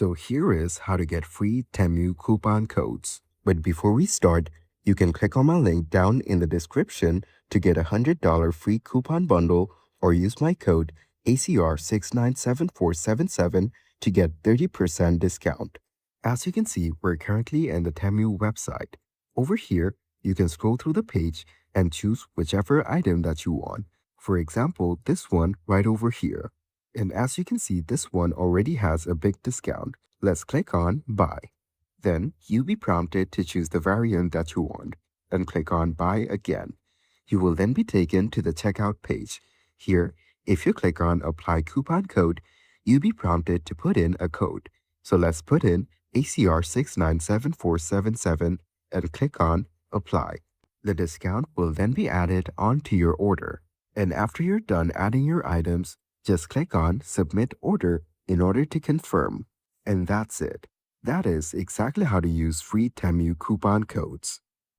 So here is how to get free Temu coupon codes. But before we start, you can click on my link down in the description to get a $100 free coupon bundle or use my code ACR697477 to get 30% discount. As you can see, we're currently in the Temu website. Over here, you can scroll through the page and choose whichever item that you want. For example, this one right over here. And as you can see, this one already has a big discount. Let's click on Buy. Then you'll be prompted to choose the variant that you want and click on Buy again. You will then be taken to the checkout page. Here, if you click on Apply Coupon Code, you'll be prompted to put in a code. So let's put in ACR697477 and click on Apply. The discount will then be added onto your order. And after you're done adding your items, just click on Submit Order in order to confirm. And that's it. That is exactly how to use free Temu coupon codes.